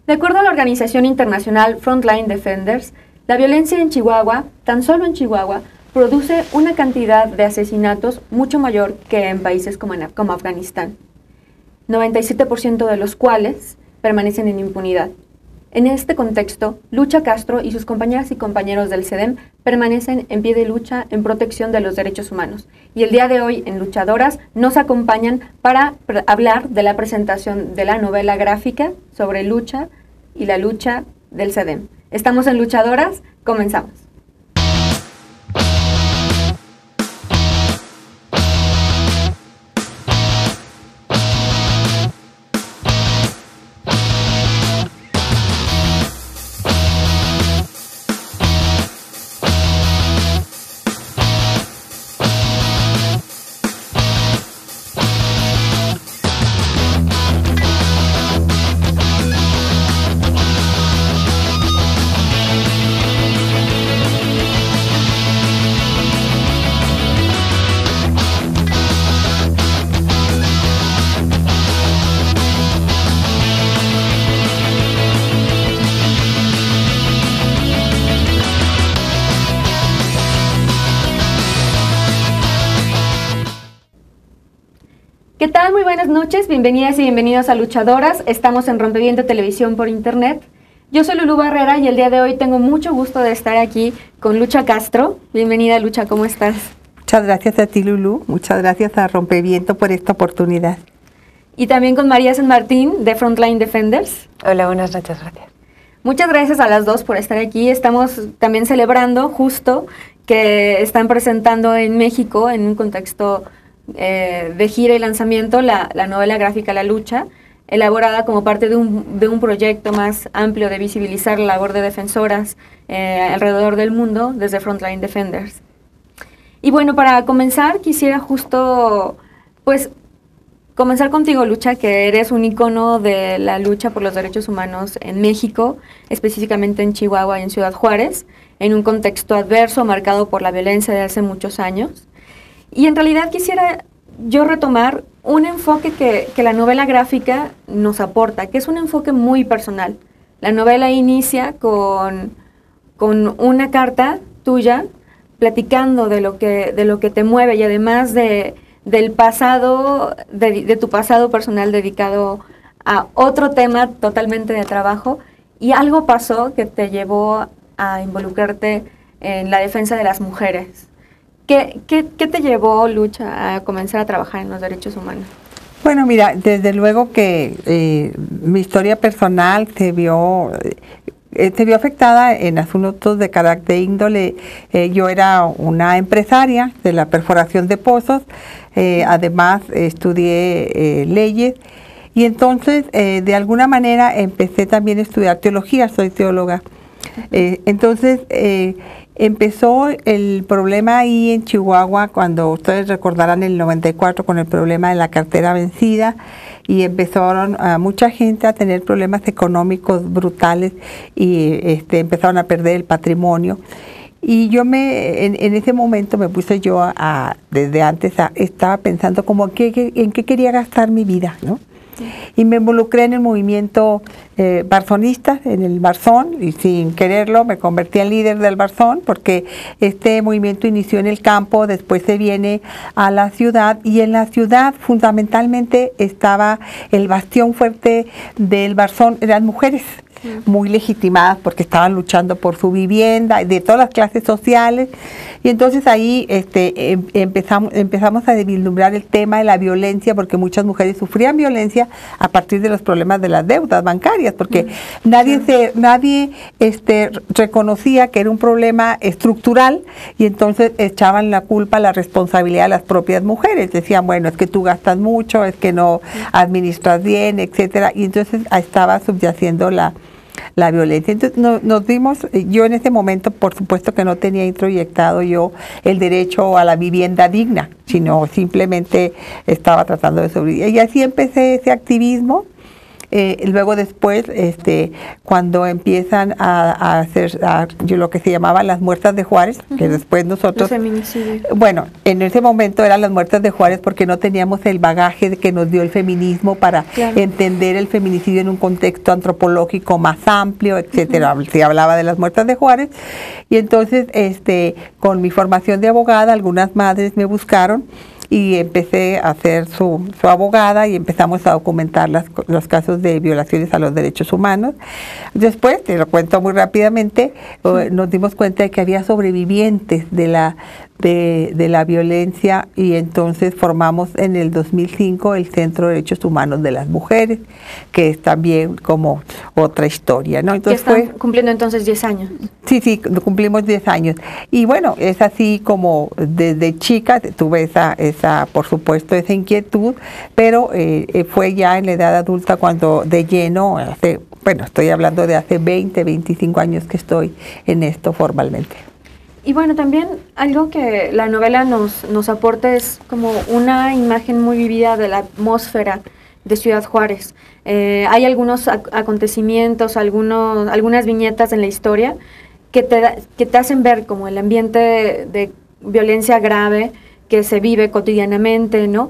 De acuerdo a la organización internacional Frontline Defenders, la violencia en Chihuahua, tan solo en Chihuahua, produce una cantidad de asesinatos mucho mayor que en países como Afganistán, 97% de los cuales permanecen en impunidad. En este contexto, Lucha Castro y sus compañeras y compañeros del CEDEM permanecen en pie de lucha en protección de los derechos humanos. Y el día de hoy, en Luchadoras, nos acompañan para hablar de la presentación de la novela gráfica sobre lucha y la lucha del CEDEM. Estamos en Luchadoras, comenzamos. ¿Qué tal? Muy buenas noches, bienvenidas y bienvenidos a Luchadoras. Estamos en Rompeviento Televisión por Internet. Yo soy Lulú Barrera y el día de hoy tengo mucho gusto de estar aquí con Lucha Castro. Bienvenida, Lucha, ¿cómo estás? Muchas gracias a ti, Lulú. Muchas gracias a Rompeviento por esta oportunidad. Y también con María San Martín, de Frontline Defenders. Hola, buenas noches, gracias. Muchas gracias a las dos por estar aquí. Estamos también celebrando justo que están presentando en México, en un contexto de gira y lanzamiento, la novela gráfica La Lucha, elaborada como parte de un proyecto más amplio de visibilizar la labor de defensoras alrededor del mundo desde Frontline Defenders. Y bueno, para comenzar quisiera justo pues comenzar contigo, Lucha, que eres un icono de la lucha por los derechos humanos en México, específicamente en Chihuahua y en Ciudad Juárez, en un contexto adverso marcado por la violencia de hace muchos años. Y en realidad quisiera yo retomar un enfoque que la novela gráfica nos aporta, que es un enfoque muy personal. La novela inicia con una carta tuya platicando de lo que te mueve y además del pasado, de tu pasado personal dedicado a otro tema totalmente de trabajo, y algo pasó que te llevó a involucrarte en la defensa de las mujeres. ¿Qué te llevó, Lucha, a comenzar a trabajar en los derechos humanos? Bueno, mira, desde luego que mi historia personal se vio afectada en asuntos de carácter índole. Yo era una empresaria de la perforación de pozos, además estudié leyes, y entonces de alguna manera empecé también a estudiar teología, soy teóloga. Entonces empezó el problema ahí en Chihuahua cuando ustedes recordarán el 94 con el problema de la cartera vencida, y empezaron mucha gente a tener problemas económicos brutales y empezaron a perder el patrimonio. Y yo en ese momento me puse yo desde antes estaba pensando como en qué quería gastar mi vida, ¿no? Y me involucré en el movimiento barzonista, en el Barzón, y sin quererlo me convertí en líder del Barzón, porque este movimiento inició en el campo, después se viene a la ciudad, y en la ciudad fundamentalmente estaba el bastión fuerte del Barzón, eran mujeres muy legitimadas porque estaban luchando por su vivienda, de todas las clases sociales, y entonces ahí empezamos a vislumbrar el tema de la violencia, porque muchas mujeres sufrían violencia a partir de los problemas de las deudas bancarias, porque nadie reconocía que era un problema estructural, y entonces echaban la culpa, la responsabilidad a las propias mujeres, decían, bueno, es que tú gastas mucho, es que no administras bien, etcétera, y entonces estaba subyaciendo la violencia. Entonces nos dimos, yo en ese momento por supuesto que no tenía introyectado yo el derecho a la vivienda digna, sino simplemente estaba tratando de sobrevivir. Y así empecé ese activismo, luego después, cuando empiezan a hacer lo que se llamaba las muertas de Juárez, que después nosotros... Los feminicidios. Bueno, en ese momento eran las muertas de Juárez porque no teníamos el bagaje que nos dio el feminismo para entender el feminicidio en un contexto antropológico más amplio, etcétera. Se hablaba de las muertas de Juárez y entonces con mi formación de abogada algunas madres me buscaron y empecé a ser su abogada y empezamos a documentar los casos de violaciones a los derechos humanos. Después, te lo cuento muy rápidamente, nos dimos cuenta de que había sobrevivientes de la violencia y entonces formamos en el 2005 el Centro de Derechos Humanos de las Mujeres, que es también como otra historia, ¿no? Entonces están cumpliendo entonces 10 años. Sí, cumplimos 10 años. Y bueno, es así como desde chica tuve por supuesto, esa inquietud, pero fue ya en la edad adulta cuando de lleno, estoy hablando de hace 20, 25 años que estoy en esto formalmente. Y bueno, también algo que la novela nos aporta es como una imagen muy vivida de la atmósfera de Ciudad Juárez. Hay algunos acontecimientos, algunas viñetas en la historia que te hacen ver como el ambiente de violencia grave que se vive cotidianamente, ¿no?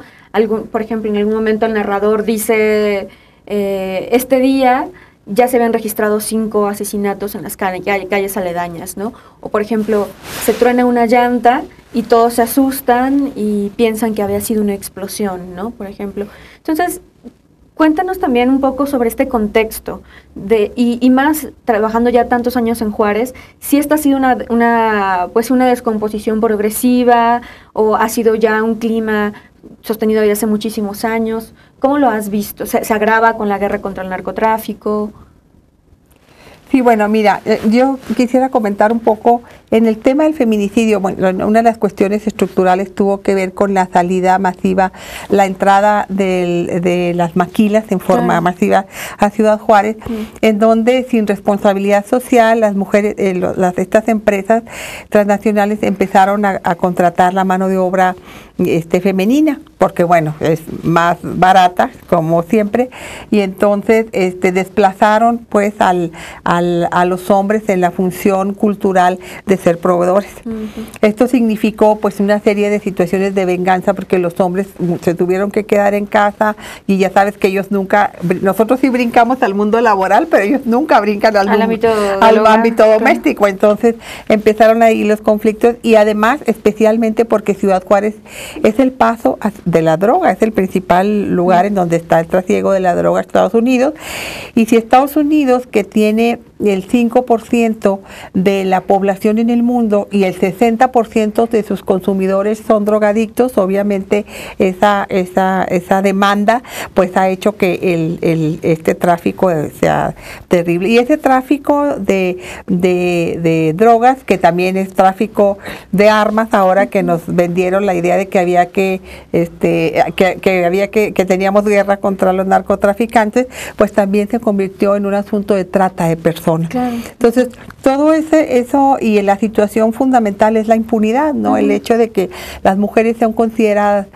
Por ejemplo, en algún momento el narrador dice, este día ya se habían registrado 5 asesinatos en las calles aledañas, ¿no? O por ejemplo, se truena una llanta y todos se asustan y piensan que había sido una explosión, ¿no? Por ejemplo. Entonces, cuéntanos también un poco sobre este contexto y más trabajando ya tantos años en Juárez, si esta ha sido una descomposición progresiva o ha sido ya un clima sostenido desde hace muchísimos años. ¿Cómo lo has visto? ¿Se agrava con la guerra contra el narcotráfico? Sí, bueno, mira, yo quisiera comentar un poco en el tema del feminicidio. Bueno, una de las cuestiones estructurales tuvo que ver con la salida masiva, la entrada de las maquilas en forma masiva a Ciudad Juárez, en donde sin responsabilidad social las mujeres, estas empresas transnacionales empezaron a contratar la mano de obra femenina, porque bueno, es más barata, como siempre, y entonces desplazaron pues a los hombres en la función cultural de ser proveedores. Esto significó pues una serie de situaciones de venganza, porque los hombres se tuvieron que quedar en casa, y ya sabes que ellos nunca, nosotros sí brincamos al mundo laboral, pero ellos nunca brincan al ámbito doméstico. Entonces empezaron ahí los conflictos, y además especialmente porque Ciudad Juárez es el paso de la droga, es el principal lugar en donde está el trasiego de la droga a Estados Unidos. Y si Estados Unidos, que tiene el 5% de la población en el mundo y el 60% de sus consumidores son drogadictos, obviamente esa demanda pues ha hecho que este tráfico sea terrible. Y ese tráfico de drogas, que también es tráfico de armas, ahora que nos vendieron la idea de que había que teníamos guerra contra los narcotraficantes, pues también se convirtió en un asunto de trata de personas. Claro. Entonces, todo eso, y la situación fundamental es la impunidad, ¿no? El hecho de que las mujeres sean consideradas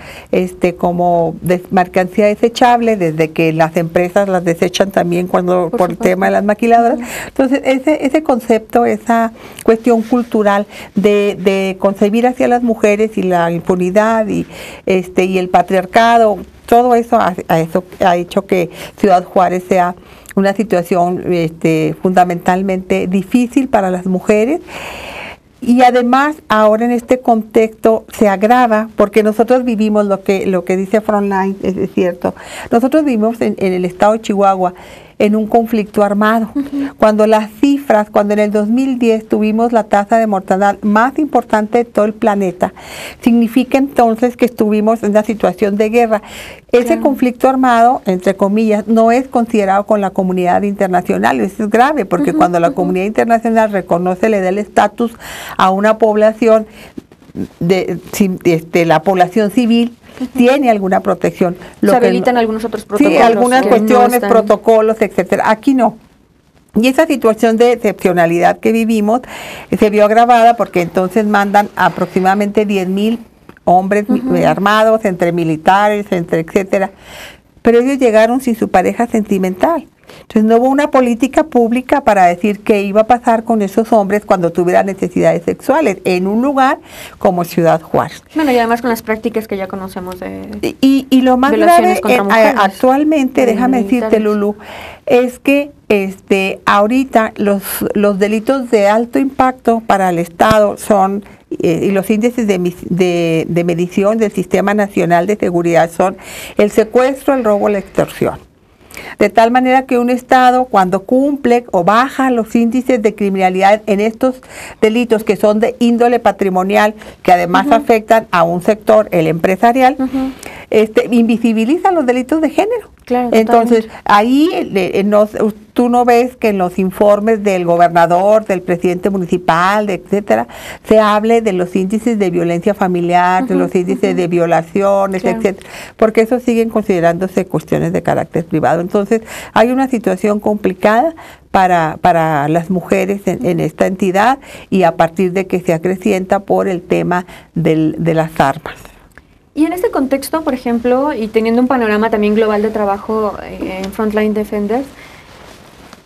como mercancía desechable, desde que las empresas las desechan también por el tema de las maquiladoras. Entonces, ese concepto, esa cuestión cultural de concebir hacia las mujeres y la impunidad y el patriarcado, todo eso ha hecho que Ciudad Juárez sea una situación fundamentalmente difícil para las mujeres. Y además, ahora en este contexto se agrava, porque nosotros vivimos lo que dice Frontline, es cierto. Nosotros vivimos en el estado de Chihuahua en un conflicto armado. Cuando en el 2010 tuvimos la tasa de mortandad más importante de todo el planeta, significa entonces que estuvimos en una situación de guerra. Ese conflicto armado, entre comillas, no es considerado con la comunidad internacional. Eso es grave, porque cuando la comunidad internacional reconoce, le da el estatus a una población, la población civil, tiene alguna protección. Se habilitan algunos otros protocolos. Sí, algunas cuestiones, protocolos, etcétera. Aquí no. Y esa situación de excepcionalidad que vivimos se vio agravada porque entonces mandan aproximadamente 10,000 hombres armados, entre militares, etcétera. pero ellos llegaron sin su pareja sentimental. Entonces no hubo una política pública para decir qué iba a pasar con esos hombres cuando tuvieran necesidades sexuales en un lugar como Ciudad Juárez. Bueno, y además con las prácticas que ya conocemos de y lo más grave actualmente, déjame decirte, militares. Lulú, es que ahorita los delitos de alto impacto para el Estado son, y los índices de medición del Sistema Nacional de Seguridad son el secuestro, el robo, la extorsión. De tal manera que un Estado, cuando cumple o baja los índices de criminalidad en estos delitos que son de índole patrimonial, que además afectan a un sector, el empresarial, invisibilizan los delitos de género. Claro, entonces, ahí tú no ves que en los informes del gobernador, del presidente municipal, etcétera, se hable de los índices de violencia familiar, de los índices de violaciones, etcétera, porque eso siguen considerándose cuestiones de carácter privado. Entonces, hay una situación complicada para las mujeres en esta entidad, y a partir de que se acrecienta por el tema de las armas. Y en este contexto, por ejemplo, y teniendo un panorama también global de trabajo en Frontline Defenders,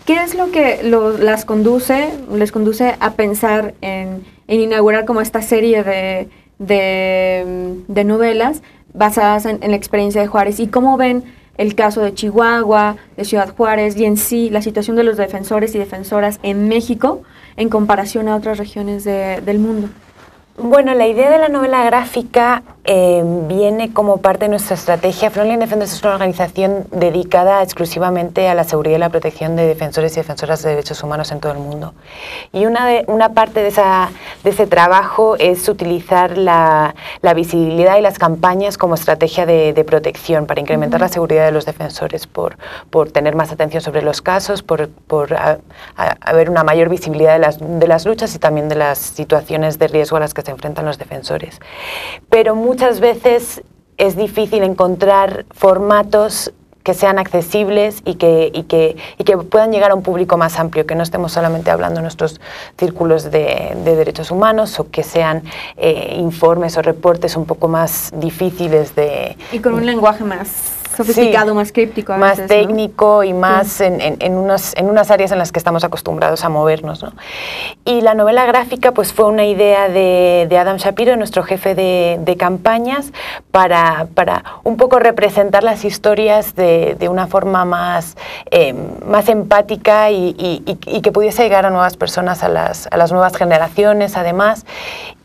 ¿qué es lo que les conduce a pensar en inaugurar como esta serie de novelas basadas en la experiencia de Juárez? ¿Y cómo ven el caso de Chihuahua, de Ciudad Juárez, y en sí la situación de los defensores y defensoras en México en comparación a otras regiones del mundo? Bueno, la idea de la novela gráfica viene como parte de nuestra estrategia. Frontline Defenders es una organización dedicada exclusivamente a la seguridad y la protección de defensores y defensoras de derechos humanos en todo el mundo. Y una parte de ese trabajo es utilizar la visibilidad y las campañas como estrategia de protección para incrementar la seguridad de los defensores, por tener más atención sobre los casos, por haber una mayor visibilidad de las luchas y también de las situaciones de riesgo a las que se enfrentan los defensores. Pero muchas veces es difícil encontrar formatos que sean accesibles y que puedan llegar a un público más amplio, que no estemos solamente hablando en nuestros círculos de derechos humanos, o que sean informes o reportes un poco más difíciles y con un lenguaje más sofisticado, más críptico a veces, más técnico, ¿no? Y más en unas áreas en las que estamos acostumbrados a movernos, ¿no? Y la novela gráfica pues fue una idea de Adam Shapiro, nuestro jefe de campañas, para un poco representar las historias de una forma más empática y que pudiese llegar a nuevas personas, a las nuevas generaciones además.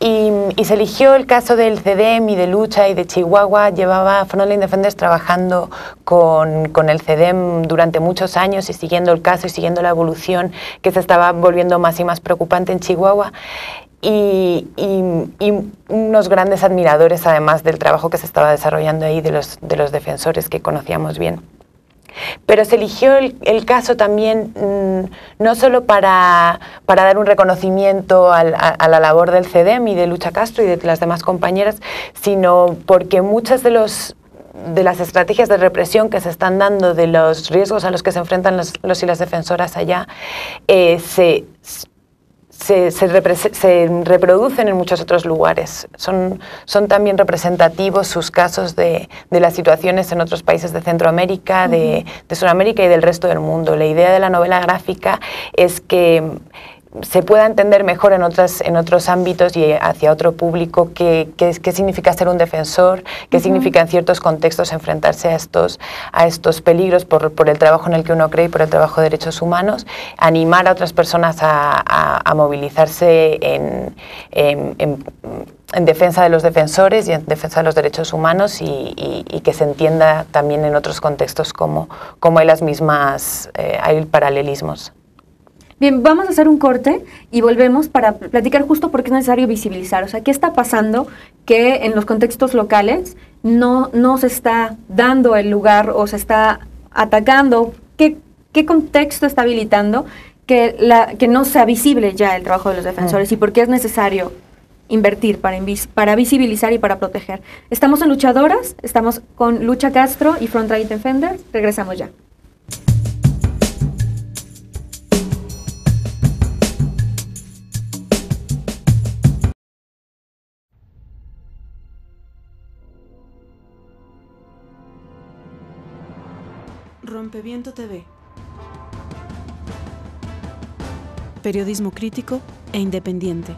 Y se eligió el caso del CEDEM y de Lucha y de Chihuahua. Llevaba Frontline Defenders trabajando con el CEDEM durante muchos años y siguiendo el caso y siguiendo la evolución que se estaba volviendo más y más preocupante en Chihuahua. Y unos grandes admiradores además del trabajo que se estaba desarrollando ahí de los defensores que conocíamos bien. Pero se eligió el caso también no solo para dar un reconocimiento a la labor del CEDEM y de Lucha Castro y de las demás compañeras, sino porque muchas de las estrategias de represión que se están dando, de los riesgos a los que se enfrentan los y las defensoras allá, se reproducen en muchos otros lugares. Son también representativos sus casos de las situaciones en otros países de Centroamérica, de Sudamérica y del resto del mundo. La idea de la novela gráfica es que se pueda entender mejor en otros ámbitos y hacia otro público qué significa ser un defensor, qué significa en ciertos contextos enfrentarse a estos peligros por el trabajo en el que uno cree y por el trabajo de derechos humanos, animar a otras personas a movilizarse en defensa de los defensores y en defensa de los derechos humanos, y que se entienda también en otros contextos como hay paralelismos. Bien, vamos a hacer un corte y volvemos para platicar justo por qué es necesario visibilizar. O sea, ¿qué está pasando que en los contextos locales no se está dando el lugar o se está atacando? ¿Qué contexto está habilitando que no sea visible ya el trabajo de los defensores? ¿Y por qué es necesario invertir para visibilizar y para proteger? Estamos en Luchadoras, estamos con Lucha Castro y Frontline Defenders. Regresamos ya. Rompeviento TV. Periodismo crítico e independiente.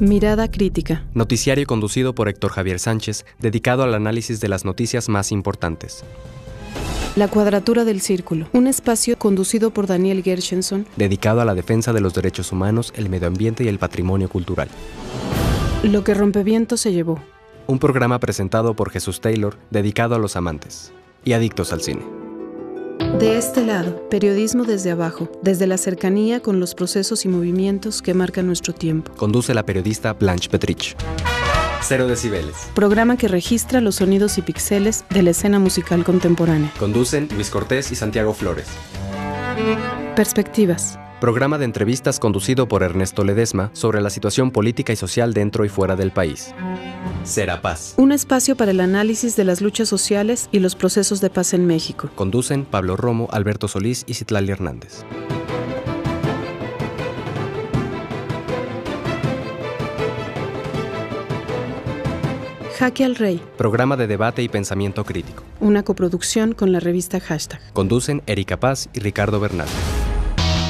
Mirada crítica. Noticiario conducido por Héctor Javier Sánchez, dedicado al análisis de las noticias más importantes. La Cuadratura del Círculo, un espacio conducido por Daniel Gershenson, dedicado a la defensa de los derechos humanos, el medio ambiente y el patrimonio cultural. Lo que Rompeviento se llevó. Un programa presentado por Jesús Taylor, dedicado a los amantes y adictos al cine. De este lado, periodismo desde abajo, desde la cercanía con los procesos y movimientos que marcan nuestro tiempo. Conduce la periodista Blanche Petrich. 0 decibeles. Programa que registra los sonidos y píxeles de la escena musical contemporánea. Conducen Luis Cortés y Santiago Flores. Perspectivas. Programa de entrevistas conducido por Ernesto Ledesma sobre la situación política y social dentro y fuera del país. Serapaz. Un espacio para el análisis de las luchas sociales y los procesos de paz en México. Conducen Pablo Romo, Alberto Solís y Citlali Hernández. Jaque al Rey. Programa de debate y pensamiento crítico. Una coproducción con la revista Hashtag. Conducen Erika Paz y Ricardo Bernal.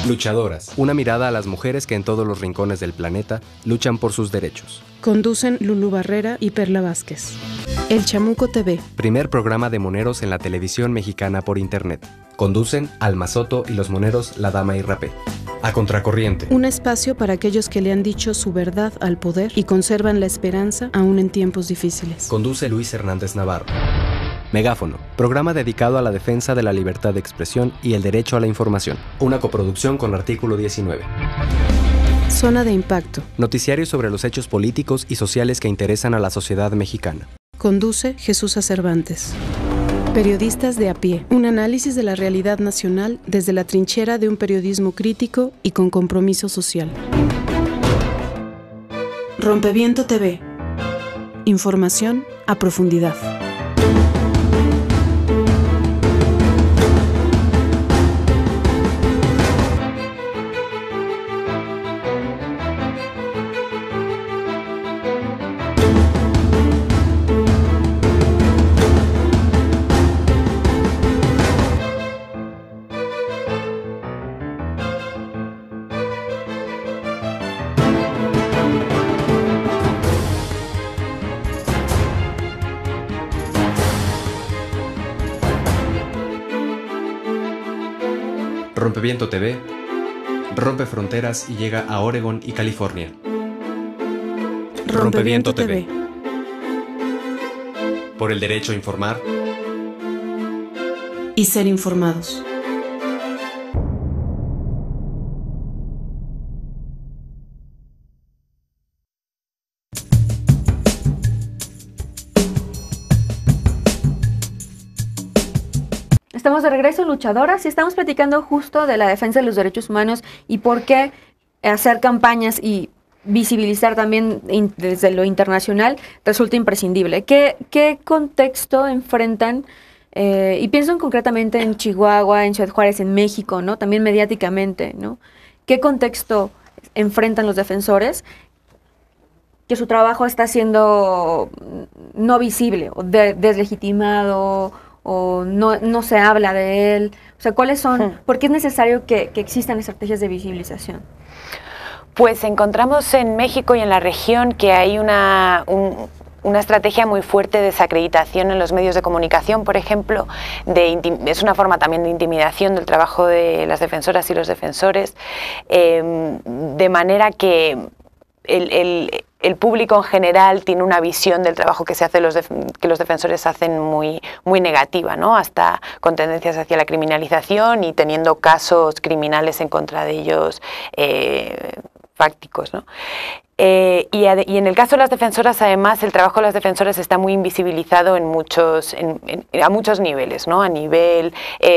Luchadoras. Una mirada a las mujeres que en todos los rincones del planeta luchan por sus derechos. Conducen Lulú Barrera y Perla Vázquez. El Chamuco TV. Primer programa de moneros en la televisión mexicana por internet. Conducen Alma Soto y los moneros La Dama y Rapé. A Contracorriente. Un espacio para aquellos que le han dicho su verdad al poder y conservan la esperanza aún en tiempos difíciles. Conduce Luis Hernández Navarro. Megáfono, programa dedicado a la defensa de la libertad de expresión y el derecho a la información. Una coproducción con Artículo 19. Zona de Impacto. Noticiario sobre los hechos políticos y sociales que interesan a la sociedad mexicana. Conduce Jesús Cervantes. Periodistas de a pie. Un análisis de la realidad nacional desde la trinchera de un periodismo crítico y con compromiso social. Rompeviento TV. Información a profundidad. Rompeviento TV rompe fronteras y llega a Oregón y California. Rompeviento TV. Por el derecho a informar y ser informados. Estamos de regreso, luchadoras, y estamos platicando justo de la defensa de los derechos humanos y por qué hacer campañas y visibilizar también desde lo internacional resulta imprescindible. ¿Qué contexto enfrentan? Y pienso concretamente en Chihuahua, en Ciudad Juárez, en México, ¿no? También mediáticamente, ¿no? ¿Qué contexto enfrentan los defensores? Que su trabajo está siendo no visible o deslegitimado, o no se habla de él. O sea, ¿cuáles son? ¿Por qué es necesario que existan estrategias de visibilización? Pues encontramos en México y en la región que hay una estrategia muy fuerte de desacreditación en los medios de comunicación, por ejemplo. Es una forma también de intimidación del trabajo de las defensoras y los defensores, de manera que el público en general tiene una visión del trabajo que se hace, que los defensores hacen muy negativa, ¿no? Hasta con tendencias hacia la criminalización y teniendo casos criminales en contra de ellos fácticos, ¿no? Y en el caso de las defensoras, además, el trabajo de las defensoras está muy invisibilizado a muchos niveles, ¿no? A nivel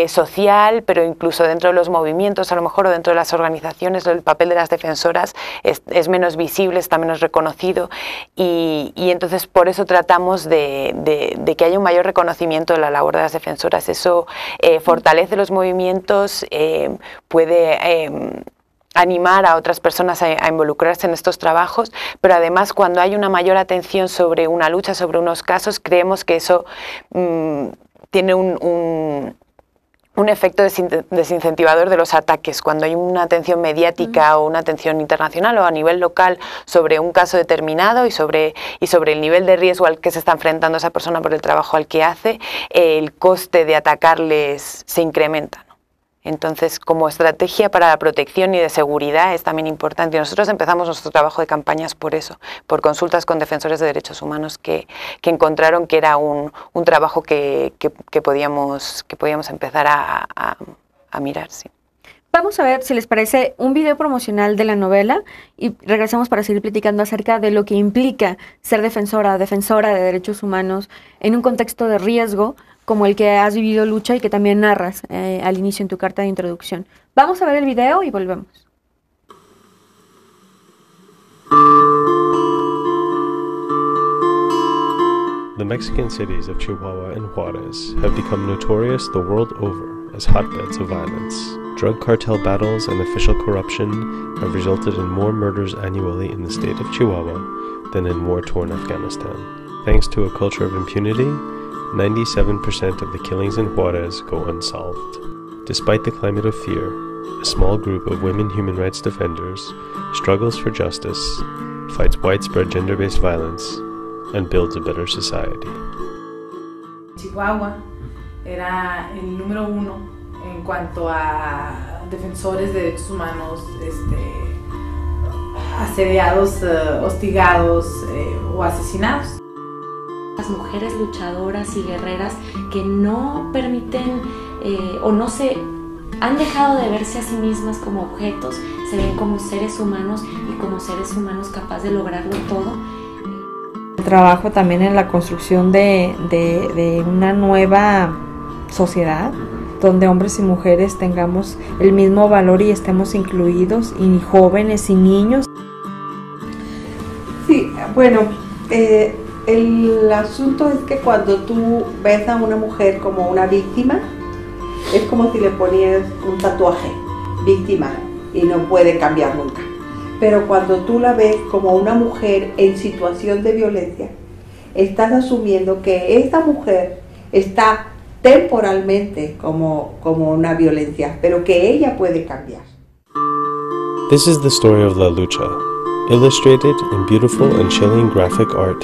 social, pero incluso dentro de los movimientos, a lo mejor, o dentro de las organizaciones, el papel de las defensoras es menos visible, está menos reconocido, y entonces por eso tratamos de que haya un mayor reconocimiento de la labor de las defensoras. Eso fortalece los movimientos, puede animar a otras personas a involucrarse en estos trabajos, pero además cuando hay una mayor atención sobre una lucha, sobre unos casos, creemos que eso tiene un efecto desincentivador de los ataques. Cuando hay una atención mediática o una atención internacional o a nivel local sobre un caso determinado y sobre el nivel de riesgo al que se está enfrentando esa persona por el trabajo al que hace, el coste de atacarles se incrementa, ¿no? Entonces, como estrategia para la protección y de seguridad es también importante. Y nosotros empezamos nuestro trabajo de campañas por eso, por consultas con defensores de derechos humanos que encontraron que era un trabajo que podíamos empezar a mirar. Sí. Vamos a ver si les parece un video promocional de la novela y regresamos para seguir platicando acerca de lo que implica ser defensora de derechos humanos en un contexto de riesgo como el que has vivido, Lucha, y que también narras al inicio en tu carta de introducción. Vamos a ver el video y volvemos. The Mexican cities of Chihuahua and Juarez have become notorious the world over as hotbeds of violence. Drug cartel battles and official corruption have resulted in more murders annually in the state of Chihuahua than in war-torn Afghanistan. Thanks to a culture of impunity, 97% of the killings in Juarez go unsolved. Despite the climate of fear, a small group of women human rights defenders struggles for justice, fights widespread gender-based violence, and builds a better society. Chihuahua era el número 1 en cuanto a defensores de derechos humanos, asediados, hostigados o asesinados. Las mujeres luchadoras y guerreras que no permiten o no se han dejado de verse a sí mismas como objetos, se ven como seres humanos y como seres humanos capaces de lograrlo todo. Trabajo también en la construcción de una nueva sociedad donde hombres y mujeres tengamos el mismo valor y estemos incluidos, y jóvenes y niños. Sí, bueno, el asunto es que cuando tú ves a una mujer como una víctima, es como si le ponieras un tatuaje, víctima, y no puede cambiar nunca. Pero cuando tú la ves como una mujer en situación de violencia, estás asumiendo que esa mujer está temporalmente como una violencia, pero que ella puede cambiar. This is the story of La Lucha, illustrated in beautiful and chilling graphic art,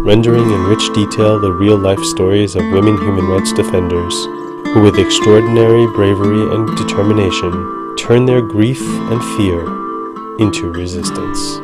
rendering in rich detail the real-life stories of women human rights defenders who, with extraordinary bravery and determination, turn their grief and fear into resistance.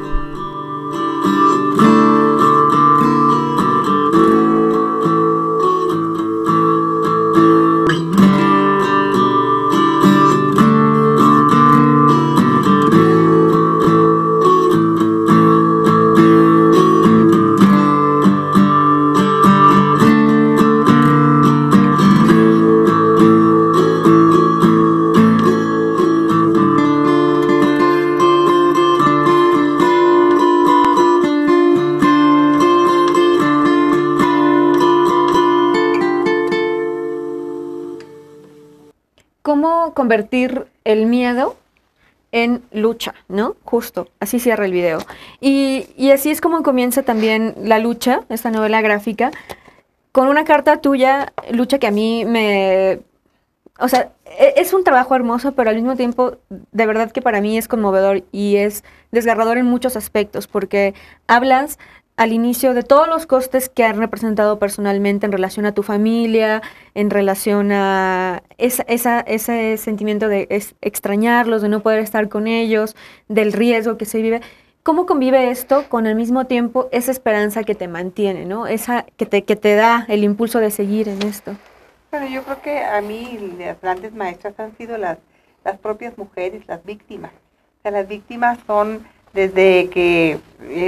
¿Cómo convertir el miedo en lucha, ¿no? Justo, así cierra el video. Y así es como comienza también La Lucha, esta novela gráfica, con una carta tuya, Lucha, que a mí me... O sea, es un trabajo hermoso, pero al mismo tiempo, de verdad que para mí es conmovedor y es desgarrador en muchos aspectos, porque hablas al inicio de todos los costes que han representado personalmente en relación a tu familia, en relación a ese sentimiento de extrañarlos, de no poder estar con ellos, del riesgo que se vive. ¿Cómo convive esto con al mismo tiempo esa esperanza que te mantiene, ¿no? Esa que te da el impulso de seguir en esto? Bueno, yo creo que a mí las grandes maestras han sido las propias mujeres, las víctimas. O sea, las víctimas son desde que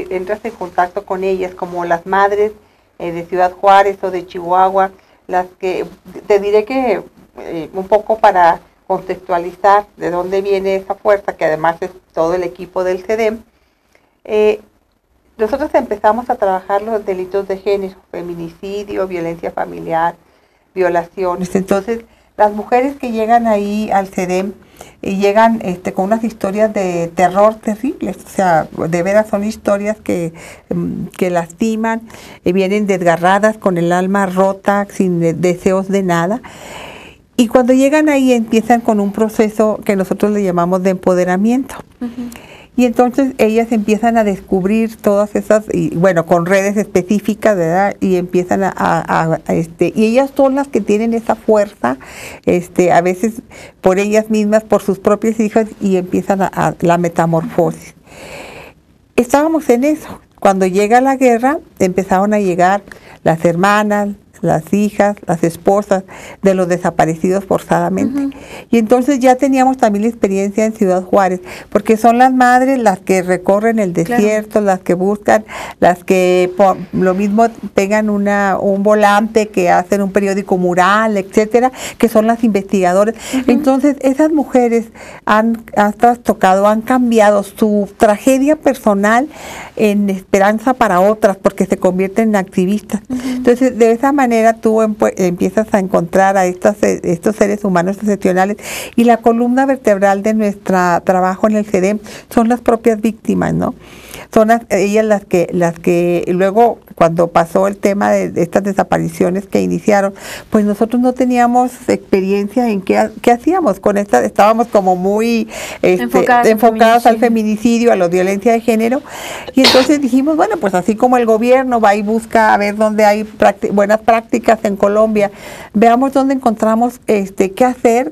entras en contacto con ellas, como las madres de Ciudad Juárez o de Chihuahua, las que, te diré que un poco para contextualizar de dónde viene esa fuerza, que además es todo el equipo del CEDEM, nosotros empezamos a trabajar los delitos de género, feminicidio, violencia familiar, violaciones. Entonces, las mujeres que llegan ahí al CEDEM y llegan con unas historias de terror terribles, o sea, de veras son historias que lastiman, vienen desgarradas, con el alma rota, sin deseos de nada. Y cuando llegan ahí empiezan con un proceso que nosotros le llamamos de empoderamiento. Y entonces ellas empiezan a descubrir todas esas, y bueno, con redes específicas, ¿verdad? Y empiezan y ellas son las que tienen esa fuerza, a veces por ellas mismas, por sus propias hijas, y empiezan a la metamorfosis. Estábamos en eso. Cuando llega la guerra, empezaron a llegar las hermanas, las hijas, las esposas de los desaparecidos forzadamente. Y entonces ya teníamos también la experiencia en Ciudad Juárez, porque son las madres las que recorren el desierto, las que buscan, las que por lo mismo pegan un volante, que hacen un periódico mural, etcétera, que son las investigadoras. Entonces esas mujeres han trastocado, han cambiado su tragedia personal en esperanza para otras, porque se convierten en activistas. Entonces de esa manera tú empiezas a encontrar a estos seres humanos excepcionales, y la columna vertebral de nuestro trabajo en el CEDEM son las propias víctimas, ¿no? Son ellas las que luego, cuando pasó el tema de estas desapariciones que iniciaron, pues nosotros no teníamos experiencia en qué hacíamos con estas, estábamos como muy enfocadas al feminicidio, a la violencia de género, y entonces dijimos, bueno, pues así como el gobierno va y busca a ver dónde hay buenas prácticas en Colombia, veamos dónde encontramos qué hacer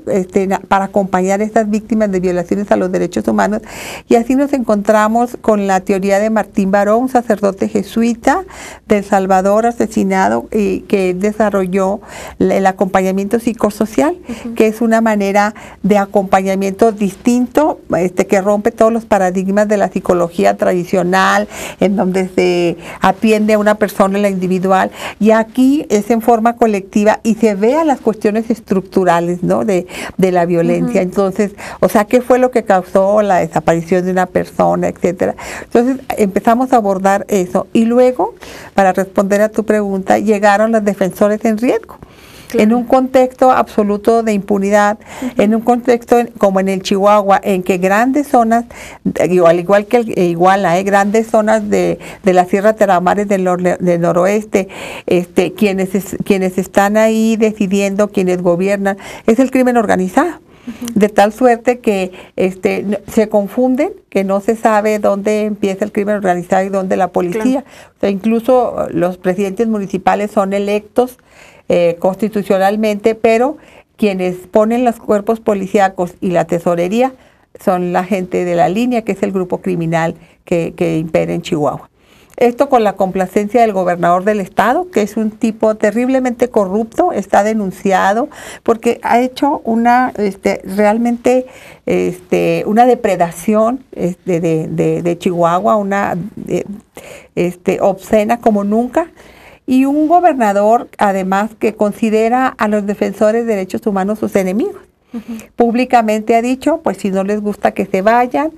para acompañar a estas víctimas de violaciones a los derechos humanos. Y así nos encontramos con la teoría de Martín Baró, un sacerdote jesuita de El Salvador, asesinado, que desarrolló el acompañamiento psicosocial, que es una manera de acompañamiento distinto, que rompe todos los paradigmas de la psicología tradicional, en donde se atiende a una persona en la individual, y aquí es en forma colectiva y se ve a las cuestiones estructurales, ¿no?, de la violencia. Entonces, o sea, ¿qué fue lo que causó la desaparición de una persona, etcétera? Entonces empezamos a abordar eso, y luego, para responder a tu pregunta, llegaron los defensores en riesgo. En un contexto absoluto de impunidad, en un contexto como en el Chihuahua, en que grandes zonas, al igual que Iguala, grandes zonas de la Sierra Tarahumara del noroeste, quienes están ahí decidiendo, quienes gobiernan, es el crimen organizado. De tal suerte que se confunden, que no se sabe dónde empieza el crimen organizado y dónde la policía. O sea, incluso los presidentes municipales son electos constitucionalmente, pero quienes ponen los cuerpos policíacos y la tesorería son la gente de la línea, que es el grupo criminal que impera en Chihuahua. Esto con la complacencia del gobernador del estado, que es un tipo terriblemente corrupto, está denunciado porque ha hecho realmente una depredación de Chihuahua, una obscena como nunca. Y un gobernador, además, que considera a los defensores de derechos humanos sus enemigos. Públicamente ha dicho, pues si no les gusta que se vayan,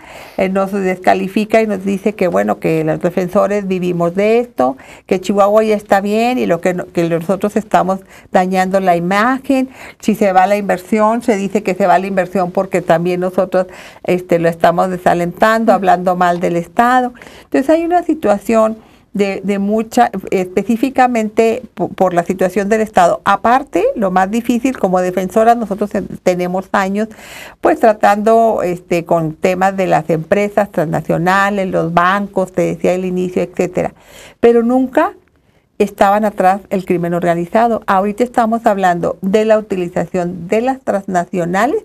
nos descalifica y nos dice que bueno, que los defensores vivimos de esto, que Chihuahua ya está bien y que nosotros estamos dañando la imagen. Si se va la inversión, se dice que se va la inversión porque también nosotros lo estamos desalentando, hablando mal del Estado. Entonces hay una situación de mucha, específicamente por la situación del Estado. Aparte, lo más difícil, como defensoras, nosotros tenemos años pues tratando con temas de las empresas transnacionales, los bancos, te decía al inicio, etcétera. Pero nunca estaban atrás el crimen organizado. Ahorita estamos hablando de la utilización de las transnacionales,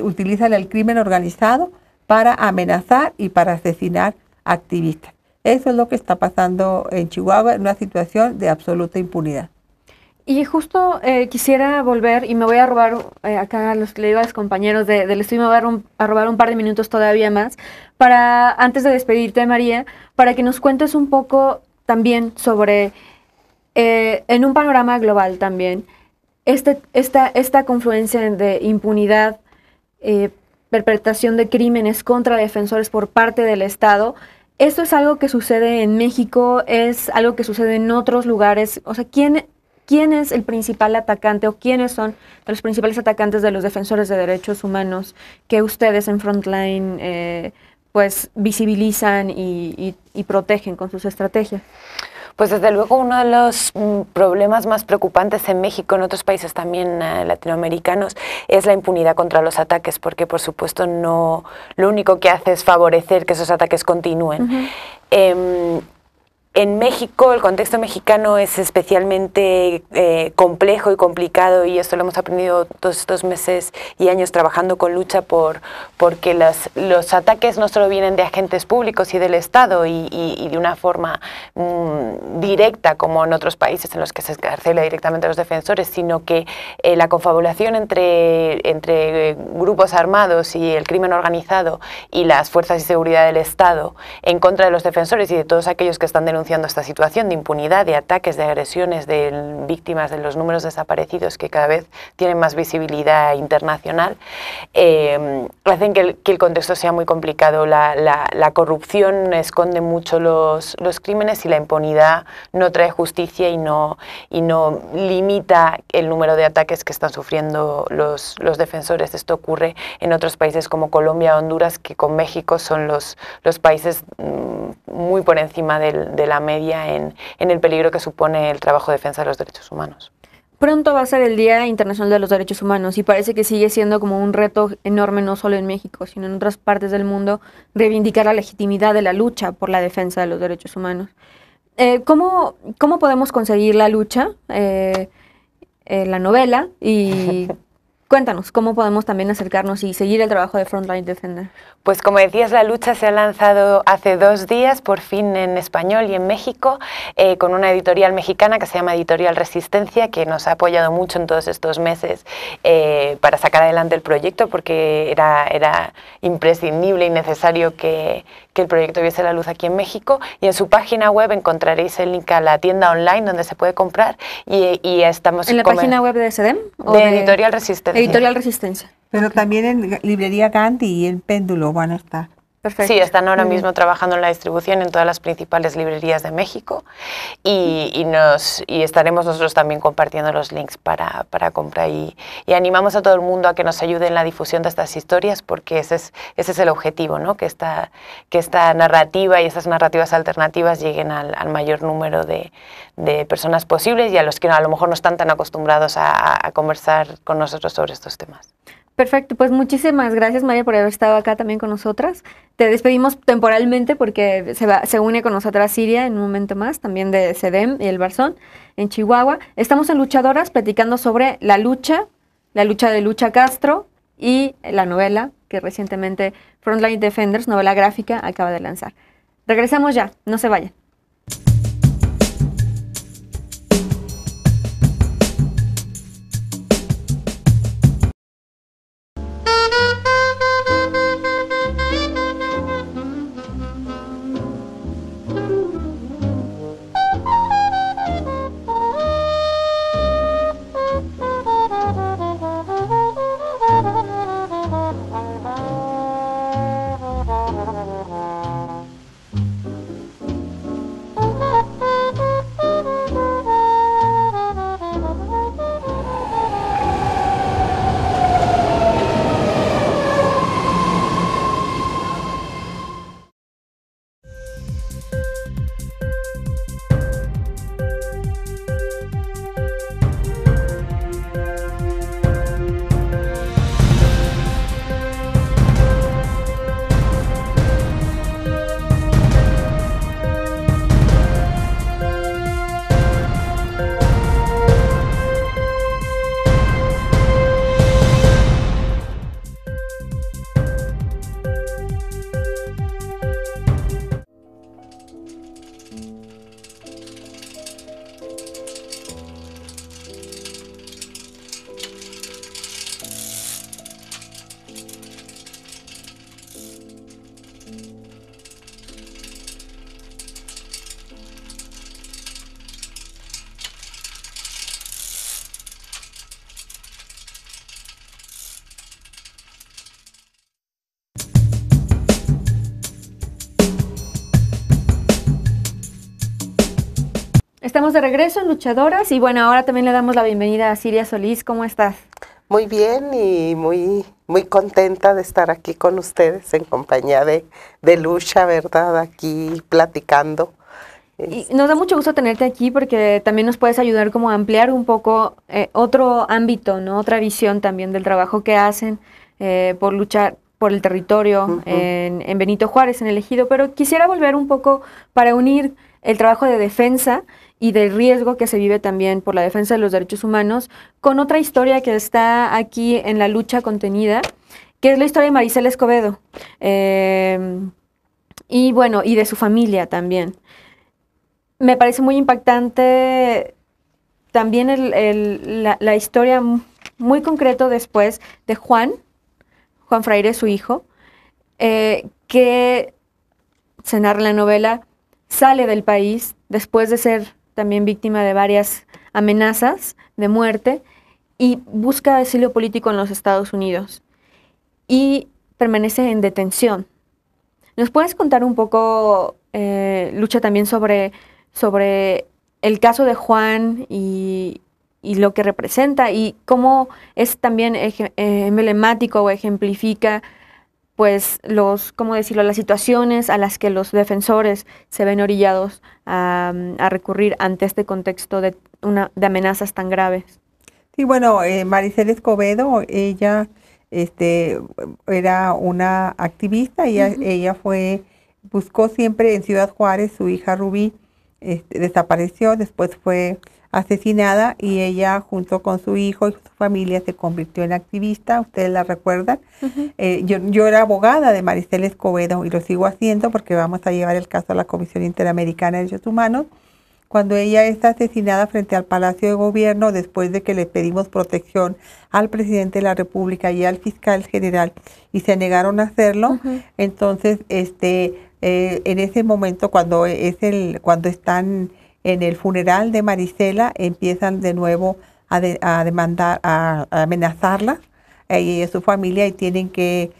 utilizan el crimen organizado para amenazar y para asesinar activistas. Eso es lo que está pasando en Chihuahua, en una situación de absoluta impunidad. Y justo quisiera volver, y me voy a robar acá a le digo a los compañeros del estudio, me voy a robar un par de minutos todavía más, para antes de despedirte, María, para que nos cuentes un poco también sobre, en un panorama global también, esta confluencia de impunidad, perpetración de crímenes contra defensores por parte del Estado. ¿Esto es algo que sucede en México? ¿Es algo que sucede en otros lugares? O sea, ¿quién es el principal atacante o quiénes son los principales atacantes de los defensores de derechos humanos que ustedes en Frontline pues visibilizan y protegen con sus estrategias? Pues desde luego uno de los problemas más preocupantes en México, en otros países también latinoamericanos, es la impunidad contra los ataques, porque por supuesto no, lo único que hace es favorecer que esos ataques continúen. En México, el contexto mexicano es especialmente complejo y complicado, y esto lo hemos aprendido todos estos meses y años trabajando con Lucha porque los ataques no solo vienen de agentes públicos y del Estado y de una forma directa como en otros países en los que se escarcela directamente a los defensores, sino que la confabulación entre grupos armados y el crimen organizado y las fuerzas de seguridad del Estado en contra de los defensores y de todos aquellos que están denunciando esta situación de impunidad, de ataques, de agresiones, de víctimas, de los números desaparecidos que cada vez tienen más visibilidad internacional, hacen que el contexto sea muy complicado. La corrupción esconde mucho los crímenes y la impunidad no trae justicia y no limita el número de ataques que están sufriendo los defensores. Esto ocurre en otros países como Colombia, Honduras, que con México son los países muy por encima de la media en el peligro que supone el trabajo de defensa de los derechos humanos. Pronto va a ser el Día Internacional de los Derechos Humanos y parece que sigue siendo como un reto enorme, no solo en México, sino en otras partes del mundo, reivindicar la legitimidad de la lucha por la defensa de los derechos humanos. ¿Cómo podemos conseguir la lucha, la novela? Y cuéntanos, ¿cómo podemos también acercarnos y seguir el trabajo de Frontline Defender? Pues como decías, la lucha se ha lanzado hace 2 días, por fin en español y en México, con una editorial mexicana que se llama Editorial Resistencia, que nos ha apoyado mucho en todos estos meses para sacar adelante el proyecto, porque era imprescindible y necesario que el proyecto viese la luz aquí en México. Y en su página web encontraréis el link a la tienda online donde se puede comprar. Y estamos ¿en la página web de SEDEM? De Editorial Resistencia. Editorial Resistencia. Pero también en Librería Gandhi y en Péndulo van a estar. Perfecto. Sí, están ahora mismo trabajando en la distribución en todas las principales librerías de México y estaremos nosotros también compartiendo los links para compra y animamos a todo el mundo a que nos ayude en la difusión de estas historias, porque ese es el objetivo, ¿no? Que esta narrativa y estas narrativas alternativas lleguen al mayor número de personas posibles y a los que a lo mejor no están tan acostumbrados a conversar con nosotros sobre estos temas. Perfecto, pues muchísimas gracias, María, por haber estado acá también con nosotras. Te despedimos temporalmente porque se une con nosotras Siria en un momento más, también de SEDEM y El Barzón, en Chihuahua. Estamos en Luchadoras platicando sobre la lucha de Lucha Castro y la novela que recientemente Frontline Defenders, novela gráfica, acaba de lanzar. Regresamos ya, no se vayan. Estamos de regreso en Luchadoras y bueno, ahora también le damos la bienvenida a Siria Solís. ¿Cómo estás? Muy bien y muy contenta de estar aquí con ustedes en compañía de Lucha, ¿verdad? Aquí platicando. Y nos da mucho gusto tenerte aquí porque también nos puedes ayudar como a ampliar un poco otro ámbito, ¿no? Otra visión también del trabajo que hacen por luchar por el territorio en Benito Juárez, en el Ejido. Pero quisiera volver un poco para unir el trabajo de defensa y del riesgo que se vive también por la defensa de los derechos humanos con otra historia que está aquí en la lucha contenida, que es la historia de Marisela Escobedo. Y bueno, y de su familia también. Me parece muy impactante también la historia muy concreto después de Juan Fraire, su hijo, que se narra en la novela, sale del país después de ser también víctima de varias amenazas de muerte y busca asilo político en los Estados Unidos y permanece en detención. ¿Nos puedes contar un poco, Lucha, también sobre el caso de Juan y lo que representa y cómo es también emblemático o ejemplifica pues ¿cómo decirlo?, las situaciones a las que los defensores se ven orillados a recurrir ante este contexto de amenazas tan graves? Sí, bueno, Marisela Escobedo, ella era una activista y ella buscó siempre en Ciudad Juárez, su hija Rubí desapareció, después fue asesinada y ella junto con su hijo y su familia se convirtió en activista, ustedes la recuerdan. Yo era abogada de Marisela Escobedo y lo sigo haciendo porque vamos a llevar el caso a la Comisión Interamericana de Derechos Humanos. Cuando ella está asesinada frente al Palacio de Gobierno, después de que le pedimos protección al presidente de la República y al fiscal general y se negaron a hacerlo, entonces en ese momento cuando están en el funeral de Marisela, empiezan de nuevo a demandar, a amenazarla, ella y su familia, y tienen que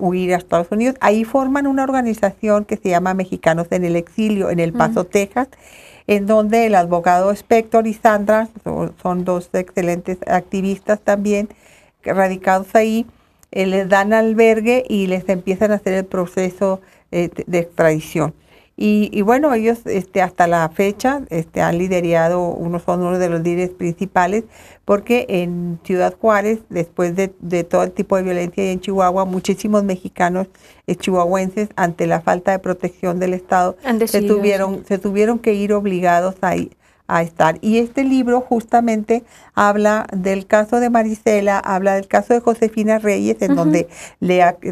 huir a Estados Unidos. Ahí forman una organización que se llama Mexicanos en el Exilio, en El Paso, Texas, en donde el abogado Spector y Sandra, son dos excelentes activistas también, radicados ahí, les dan albergue y les empiezan a hacer el proceso de extradición. Y bueno, ellos hasta la fecha han liderado, son uno de los líderes principales, porque en Ciudad Juárez, después de todo el tipo de violencia y en Chihuahua, muchísimos mexicanos chihuahuenses, ante la falta de protección del Estado, se tuvieron que ir obligados a estar. Y este libro justamente habla del caso de Marisela, habla del caso de Josefina Reyes, en donde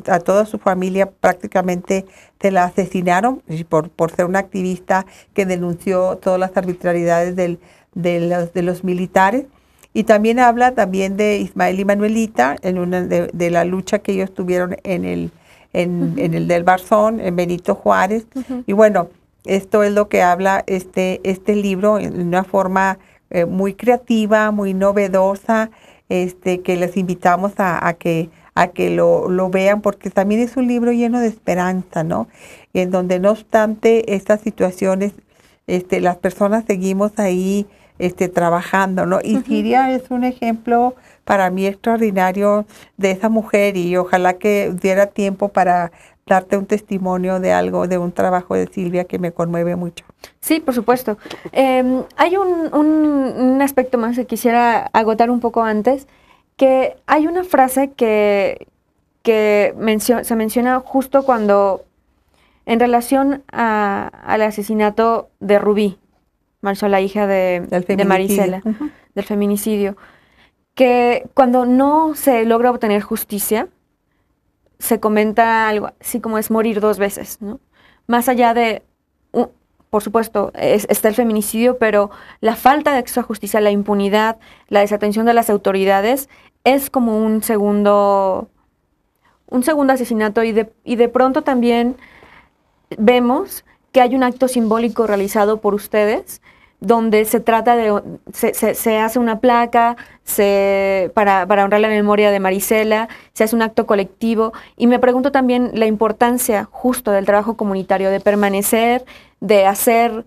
a toda su familia prácticamente se la asesinaron por ser una activista que denunció todas las arbitrariedades de los militares. Y también habla de Ismael y Manuelita, de la lucha que ellos tuvieron en el del Barzón, en Benito Juárez. Y bueno, esto es lo que habla este libro en una forma muy creativa, muy novedosa, que les invitamos a que lo vean, porque también es un libro lleno de esperanza, ¿no? En donde no obstante estas situaciones, las personas seguimos ahí trabajando, ¿no? Y Siria es un ejemplo para mí extraordinario de esa mujer, y ojalá que diera tiempo para darte un testimonio de algo, de un trabajo de Silvia que me conmueve mucho. Sí, por supuesto. Hay un aspecto más que quisiera agotar un poco antes, que hay una frase que se menciona justo cuando, en relación al asesinato de Rubí, la hija de Marisela, del feminicidio, que cuando no se logra obtener justicia, se comenta algo así como es morir dos veces, ¿no? Más allá de, por supuesto, está el feminicidio, pero la falta de acceso a justicia, la impunidad, la desatención de las autoridades, es como un segundo asesinato, y de pronto también vemos que hay un acto simbólico realizado por ustedes, donde se trata se hace una placa para honrar la memoria de Marisela, se hace un acto colectivo, y me pregunto también la importancia justo del trabajo comunitario, de permanecer, de hacer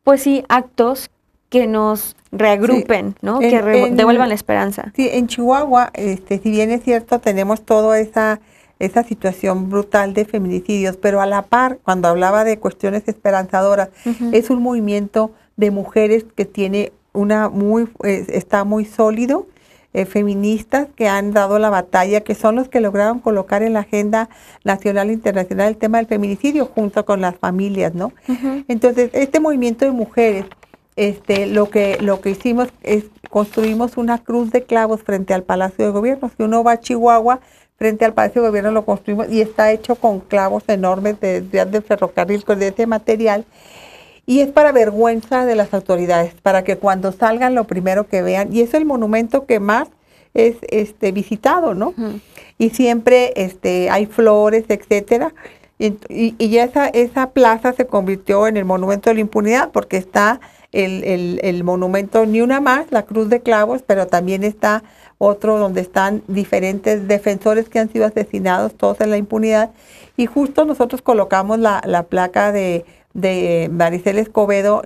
pues sí, actos que nos reagrupen, Sí. ¿no? Que devuelvan la esperanza. Sí, en Chihuahua, si bien es cierto, tenemos toda esa situación brutal de feminicidios, pero a la par, cuando hablaba de cuestiones esperanzadoras, es un movimiento de mujeres que tiene está muy sólido, feministas que han dado la batalla, que son los que lograron colocar en la agenda nacional e internacional el tema del feminicidio junto con las familias, ¿no? Entonces, este movimiento de mujeres, lo que hicimos es construimos una cruz de clavos frente al Palacio de Gobierno. Si uno va a Chihuahua, frente al Palacio de Gobierno lo construimos y está hecho con clavos enormes de ferrocarril, con ese material. Y es para vergüenza de las autoridades, para que cuando salgan lo primero que vean, y es el monumento que más es visitado, ¿no? Y siempre hay flores, etcétera. Y ya esa plaza se convirtió en el monumento de la impunidad, porque está el monumento Ni Una Más, la cruz de clavos, pero también está otro donde están diferentes defensores que han sido asesinados, todos en la impunidad. Y justo nosotros colocamos la placa de Maricela Escobedo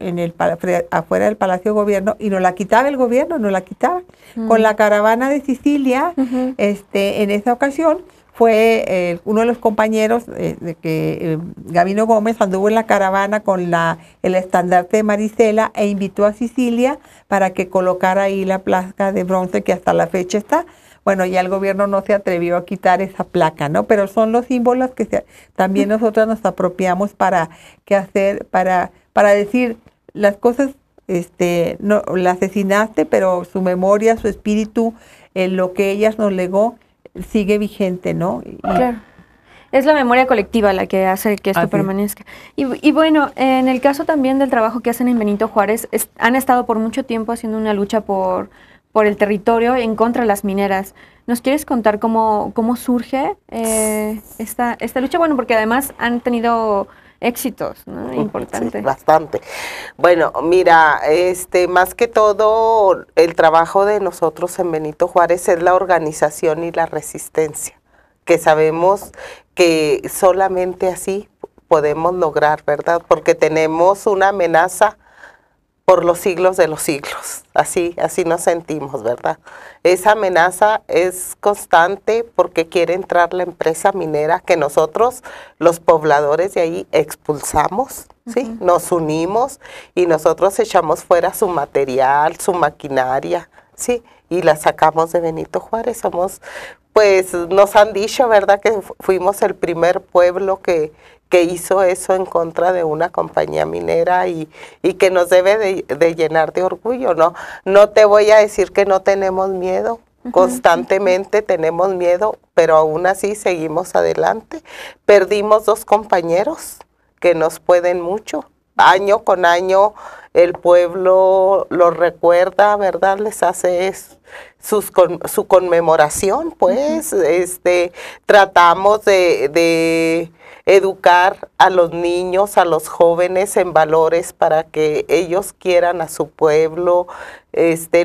afuera del Palacio de Gobierno, y nos la quitaba el gobierno, nos la quitaba. Con la caravana de Sicilia, en esa ocasión, fue uno de los compañeros Gabino Gómez anduvo en la caravana con el estandarte de Maricela e invitó a Sicilia para que colocara ahí la placa de bronce que hasta la fecha está. Bueno, ya el gobierno no se atrevió a quitar esa placa, ¿no? Pero son los símbolos que también nosotros nos apropiamos para decir las cosas, no la asesinaste, pero su memoria, su espíritu, lo que ellas nos legó, sigue vigente, ¿no? Claro. Es la memoria colectiva la que hace que esto permanezca. Y bueno, en el caso también del trabajo que hacen en Benito Juárez, han estado por mucho tiempo haciendo una lucha por el territorio en contra de las mineras. ¿Nos quieres contar cómo surge esta lucha? Bueno, porque además han tenido éxitos, ¿no? Importantes. Sí, bastante. Bueno, mira, más que todo el trabajo de nosotros en Benito Juárez es la organización y la resistencia, que sabemos que solamente así podemos lograr, ¿verdad? Porque tenemos una amenaza por los siglos de los siglos, así nos sentimos, ¿verdad? Esa amenaza es constante porque quiere entrar la empresa minera que nosotros, los pobladores de ahí, expulsamos, ¿sí? Nos unimos y nosotros echamos fuera su material, su maquinaria, ¿sí? Y la sacamos de Benito Juárez. Pues nos han dicho, ¿verdad?, que fuimos el primer pueblo que hizo eso en contra de una compañía minera y que nos debe de llenar de orgullo, ¿no? No te voy a decir que no tenemos miedo, constantemente tenemos miedo, pero aún así seguimos adelante. Perdimos 2 compañeros que nos pueden mucho. Año con año el pueblo los recuerda, ¿verdad? Les hace su conmemoración, pues. Tratamos de educar a los niños, a los jóvenes en valores para que ellos quieran a su pueblo,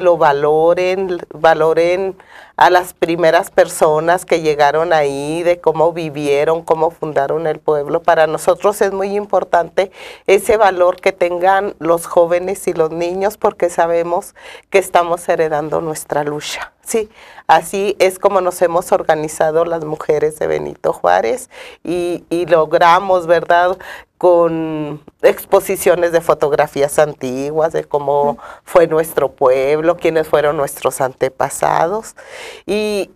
lo valoren a las primeras personas que llegaron ahí, de cómo vivieron, cómo fundaron el pueblo. Para nosotros es muy importante ese valor que tengan los jóvenes y los niños, porque sabemos que estamos heredando nuestra lucha. Sí, así es como nos hemos organizado las mujeres de Benito Juárez y logramos, ¿verdad?, con exposiciones de fotografías antiguas, de cómo fue nuestro pueblo, quiénes fueron nuestros antepasados. Y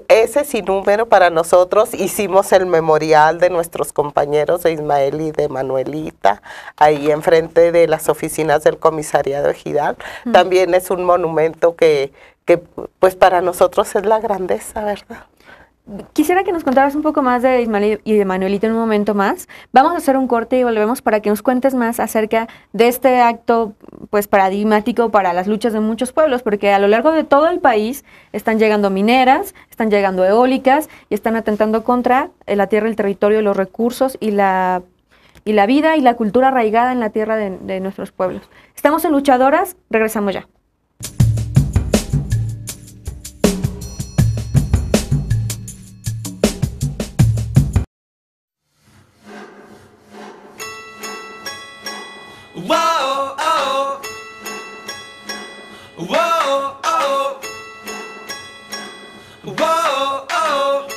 ese sinnúmero para nosotros, hicimos el memorial de nuestros compañeros de Ismael y de Manuelita, ahí enfrente de las oficinas del comisariado ejidal. También es un monumento que pues para nosotros es la grandeza, ¿verdad? Quisiera que nos contaras un poco más de Ismael y de Manuelita en un momento más. Vamos a hacer un corte y volvemos para que nos cuentes más acerca de este acto pues paradigmático para las luchas de muchos pueblos, porque a lo largo de todo el país están llegando mineras, están llegando eólicas y están atentando contra la tierra, el territorio, los recursos y la vida y la cultura arraigada en la tierra de nuestros pueblos. Estamos en Luchadoras, regresamos ya. Whoa, Whoa, oh.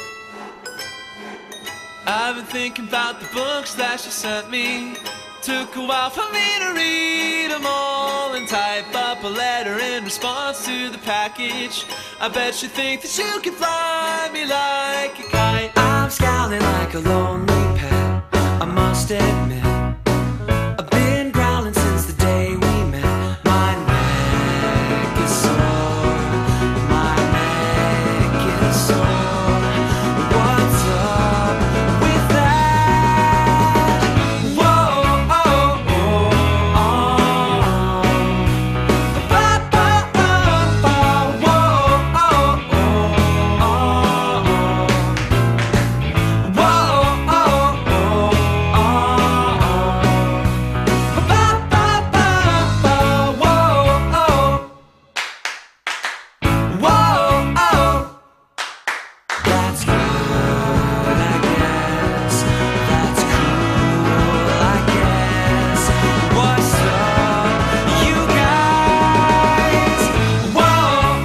I've been thinking about the books that she sent me. Took a while for me to read them all and type up a letter in response to the package. I bet you think that you can fly me like a kite. I'm scowling like a lonely pet, I must admit. I've been growling since the day we met. My neck is sore, my neck is sore. What's up with that? Whoa, oh, oh, oh. Ba, ba, ba, ba. Whoa, oh, oh, oh. Whoa, oh, oh, oh. Ba, ba, ba, ba. Whoa, oh. Whoa, oh. That's cool, I guess. That's cool, I guess. What's up, you guys? Whoa,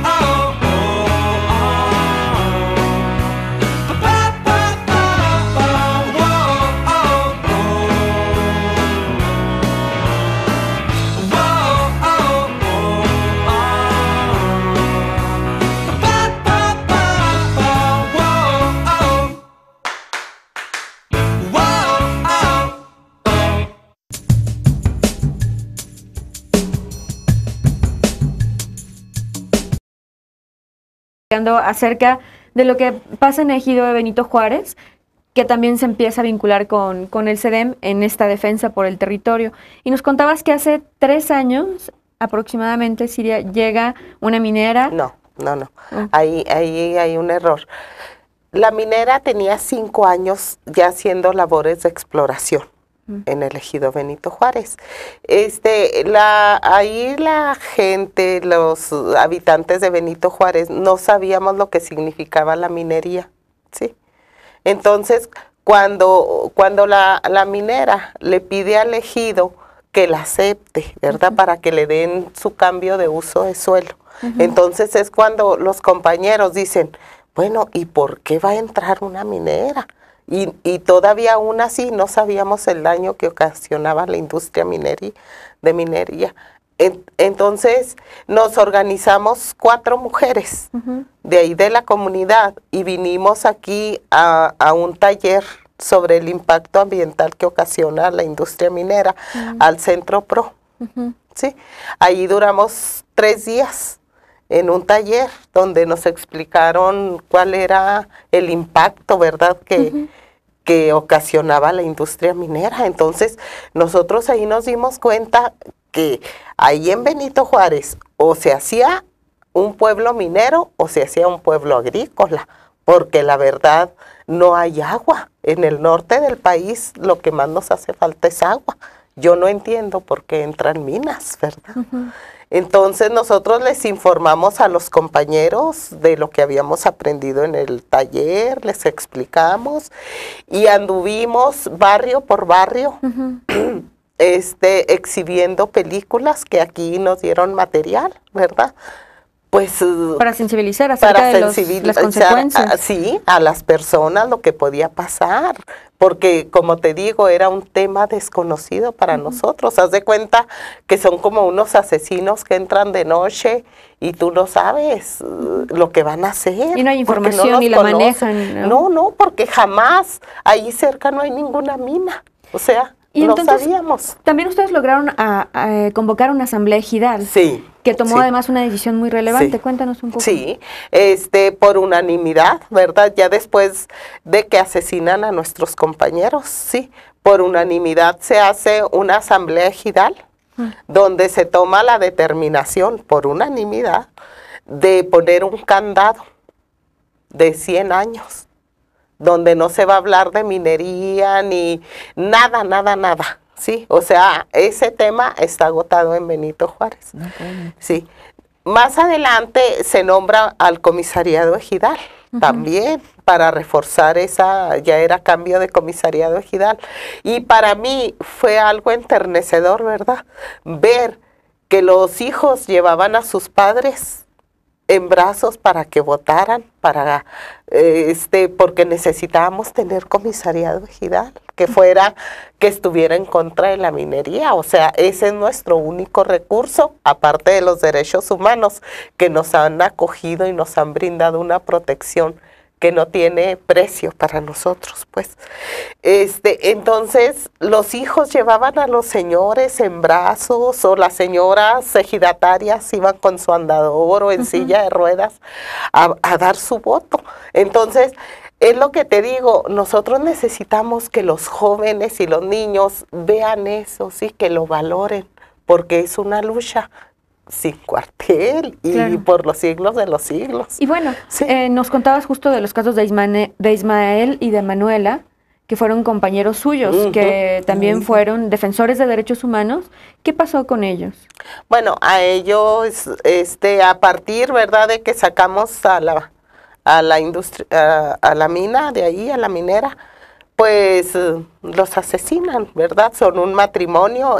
oh, oh, oh. Ba, ba, ba, ba. Whoa, oh, oh. Whoa, oh, oh, oh. Ba, ba, ba, ba. Whoa, oh. Whoa, oh, oh. Acerca de lo que pasa en el ejido de Benito Juárez, que también se empieza a vincular con el CEDEM en esta defensa por el territorio. Y nos contabas que hace 3 años aproximadamente, Siria, llega una minera. No. Ahí hay un error. La minera tenía 5 años ya haciendo labores de exploración en el ejido Benito Juárez. Ahí la gente, los habitantes de Benito Juárez, no sabíamos lo que significaba la minería, ¿sí? Entonces, cuando la minera le pide al ejido que la acepte, ¿verdad? Para que le den su cambio de uso de suelo. Entonces es cuando los compañeros dicen, bueno, ¿y por qué va a entrar una minera? Y todavía aún así no sabíamos el daño que ocasionaba la industria de minería. Entonces nos organizamos 4 mujeres de ahí de la comunidad y vinimos aquí a un taller sobre el impacto ambiental que ocasiona la industria minera al Centro PRO. ¿Sí? Ahí duramos 3 días en un taller donde nos explicaron cuál era el impacto, ¿verdad?, que ocasionaba la industria minera. Entonces nosotros ahí nos dimos cuenta que ahí en Benito Juárez o se hacía un pueblo minero o se hacía un pueblo agrícola, porque la verdad no hay agua. En el norte del país lo que más nos hace falta es agua. Yo no entiendo por qué entran minas, ¿verdad? Entonces nosotros les informamos a los compañeros de lo que habíamos aprendido en el taller, les explicamos y anduvimos barrio por barrio exhibiendo películas que aquí nos dieron material, ¿verdad? Pues para sensibilizar acerca de las consecuencias. Sí, a las personas lo que podía pasar, porque como te digo, era un tema desconocido para nosotros. Haz de cuenta que son como unos asesinos que entran de noche y tú no sabes lo que van a hacer. Y no hay información y la manejan. No, porque jamás ahí cerca no hay ninguna mina, o sea, y no entonces, sabíamos. También ustedes lograron convocar una asamblea ejidal. Sí. Que tomó además una decisión muy relevante. Sí. Cuéntanos un poco. Sí, por unanimidad, ¿verdad? Ya después de que asesinan a nuestros compañeros, sí, por unanimidad se hace una asamblea ejidal donde se toma la determinación, por unanimidad, de poner un candado de 100 años, donde no se va a hablar de minería ni nada, ¿sí? O sea, ese tema está agotado en Benito Juárez. Sí. Más adelante se nombra al comisariado ejidal, también para reforzar ya era cambio de comisariado ejidal. Y para mí fue algo enternecedor, ¿verdad? Ver que los hijos llevaban a sus padres en brazos para que votaran, porque necesitábamos tener comisariado ejidal, que estuviera en contra de la minería. O sea, ese es nuestro único recurso, aparte de los derechos humanos, que nos han acogido y nos han brindado una protección que no tiene precio para nosotros, pues. Entonces, los hijos llevaban a los señores en brazos, o las señoras ejidatarias iban con su andador o en silla de ruedas a dar su voto. Entonces, es lo que te digo, nosotros necesitamos que los jóvenes y los niños vean eso, sí, que lo valoren, porque es una lucha sin cuartel y por los siglos de los siglos. Y bueno, sí. Nos contabas justo de los casos de Ismael y de Manuela, que fueron compañeros suyos, que también fueron defensores de derechos humanos. ¿Qué pasó con ellos? Bueno, a ellos, a partir, ¿verdad?, de que sacamos a la industria, a la mina, de ahí, a la minera, pues los asesinan, ¿verdad? Son un matrimonio,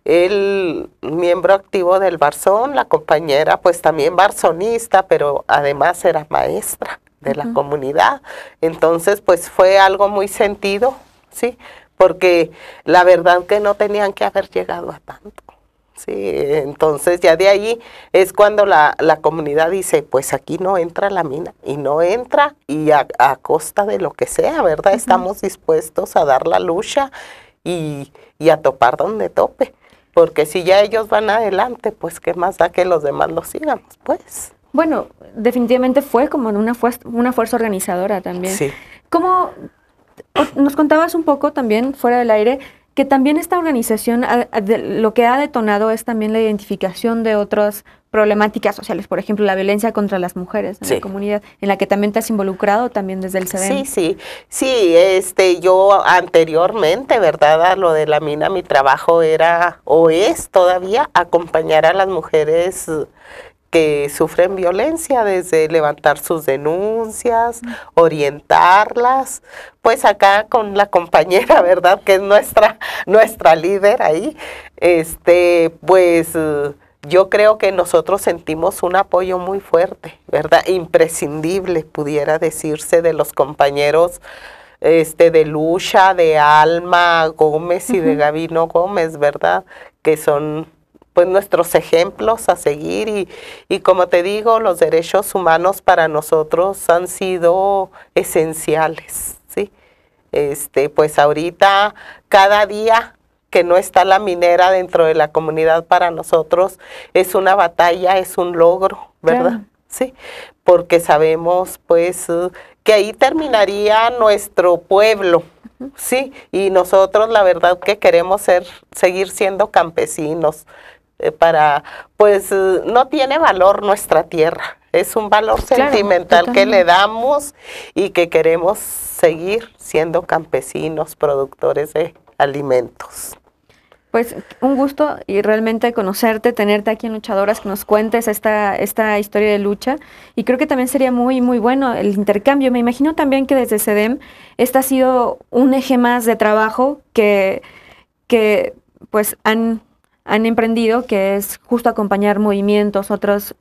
el miembro activo del Barzón, la compañera pues también barzonista, pero además era maestra de la comunidad. Entonces pues fue algo muy sentido, ¿sí? Porque la verdad que no tenían que haber llegado a tanto. Sí, entonces ya de ahí es cuando la comunidad dice, pues aquí no entra la mina, y no entra, y a costa de lo que sea, ¿verdad? Estamos dispuestos a dar la lucha y a topar donde tope. Porque si ya ellos van adelante, pues qué más da que los demás lo sigamos, pues. Bueno, definitivamente fue como una fuerza organizadora también. Sí. ¿Cómo nos contabas un poco también, fuera del aire, que también esta organización, lo que ha detonado es también la identificación de otras problemáticas sociales, por ejemplo, la violencia contra las mujeres en la comunidad, en la que también te has involucrado también desde el CEDEM? Sí, yo anteriormente, ¿verdad?, a lo de la mina, mi trabajo era, o es todavía, acompañar a las mujeres que sufren violencia, desde levantar sus denuncias, orientarlas, pues acá con la compañera, ¿verdad?, que es nuestra líder ahí, pues yo creo que nosotros sentimos un apoyo muy fuerte, ¿verdad?, imprescindible, pudiera decirse, de los compañeros de Lucha, de Alma Gómez y de Gabino Gómez, ¿verdad?, que son pues nuestros ejemplos a seguir, y como te digo, los derechos humanos para nosotros han sido esenciales, ¿sí? Pues ahorita, cada día que no está la minera dentro de la comunidad, para nosotros es una batalla, es un logro, ¿verdad? Claro. Sí, porque sabemos pues que ahí terminaría nuestro pueblo, ¿sí? Y nosotros la verdad que queremos seguir siendo campesinos, pues no tiene valor nuestra tierra, es un valor sentimental que le damos, y que queremos seguir siendo campesinos, productores de alimentos. Pues un gusto y realmente conocerte, tenerte aquí en Luchadoras, que nos cuentes esta historia de lucha, y creo que también sería muy muy bueno el intercambio. Me imagino también que desde CEDEM este ha sido un eje más de trabajo que pues han emprendido, que es justo acompañar movimientos, otras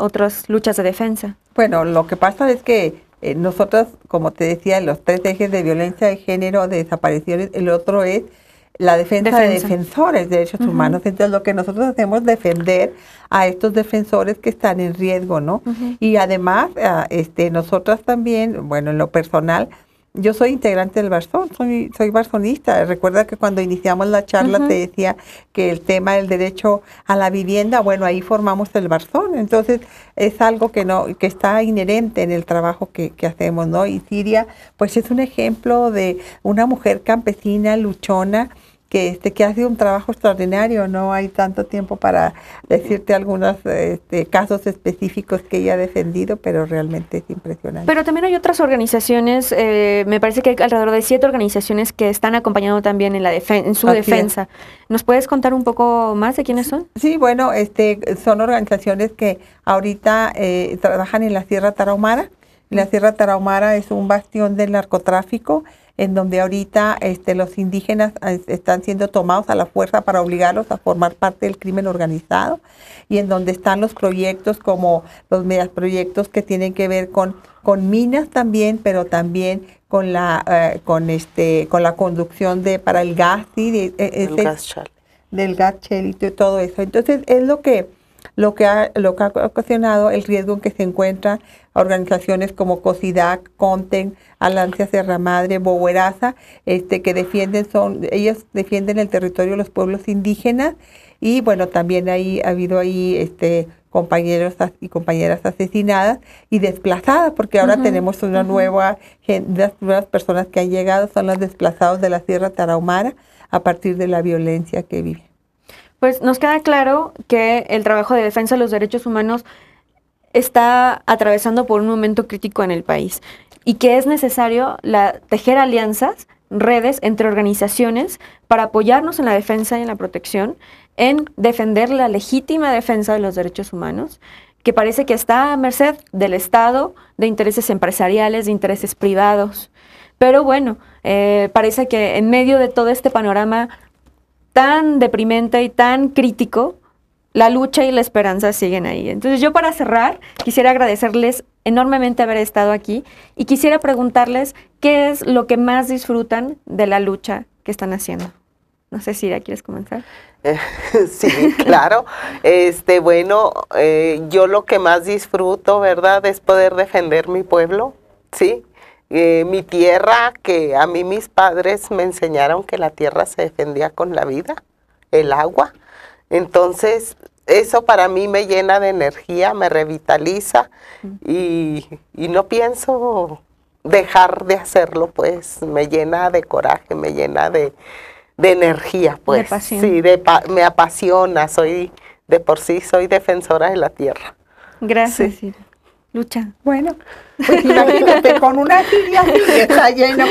luchas de defensa. Bueno, lo que pasa es que nosotros, como te decía, los 3 ejes de violencia de género, de desapariciones, el otro es la defensa de defensores de derechos humanos. Entonces, lo que nosotros hacemos es defender a estos defensores que están en riesgo, ¿no? Y además, nosotras también, bueno, en lo personal, yo soy integrante del Barzón, soy barzonista. Recuerda que cuando iniciamos la charla te decía que el tema del derecho a la vivienda, bueno, ahí formamos el Barzón. Entonces, es algo que está inherente en el trabajo que hacemos, ¿no? Y Siria, pues es un ejemplo de una mujer campesina, luchona, que hace un trabajo extraordinario. No hay tanto tiempo para decirte algunos casos específicos que ella ha defendido, pero realmente es impresionante. Pero también hay otras organizaciones, me parece que hay alrededor de 7 organizaciones que están acompañando también en su defensa. ¿Nos puedes contar un poco más de quiénes son? Sí, bueno, son organizaciones que ahorita trabajan en la Sierra Tarahumara, La Sierra Tarahumara es un bastión del narcotráfico, en donde ahorita los indígenas están siendo tomados a la fuerza para obligarlos a formar parte del crimen organizado, y en donde están los proyectos como los megaproyectos que tienen que ver con minas también, pero también con la conducción para el gas, ¿sí? Del gas shale y todo eso. Entonces es lo que ha ocasionado el riesgo en que se encuentran organizaciones como COSIDAC, CONTEN, Alianza Sierra Madre, Bogueraza, ellos defienden el territorio de los pueblos indígenas, y bueno, también ha habido compañeros y compañeras asesinadas y desplazadas, porque ahora tenemos una nuevas personas que han llegado, son los desplazados de la Sierra Tarahumara a partir de la violencia que viven. Pues nos queda claro que el trabajo de defensa de los derechos humanos está atravesando por un momento crítico en el país, y que es necesario tejer alianzas, redes entre organizaciones para apoyarnos en la defensa y en la protección, en defender la legítima defensa de los derechos humanos, que parece que está a merced del Estado, de intereses empresariales, de intereses privados. Pero bueno, parece que en medio de todo este panorama tan deprimente y tan crítico, la lucha y la esperanza siguen ahí. Entonces yo, para cerrar, quisiera agradecerles enormemente haber estado aquí, y quisiera preguntarles qué es lo que más disfrutan de la lucha que están haciendo. No sé si Ira, ¿quieres comenzar? Sí, claro. Bueno, yo lo que más disfruto, ¿verdad?, es poder defender mi pueblo, ¿sí? Mi tierra, que a mí mis padres me enseñaron que la tierra se defendía con la vida, el agua. Entonces, eso para mí me llena de energía, me revitaliza, y no pienso dejar de hacerlo, pues me llena de coraje, me llena de energía, pues. De pasión. Sí, me apasiona, de por sí soy defensora de la tierra. Gracias, sí. Lucha. Bueno, pues imagínate, con una silla que está llena,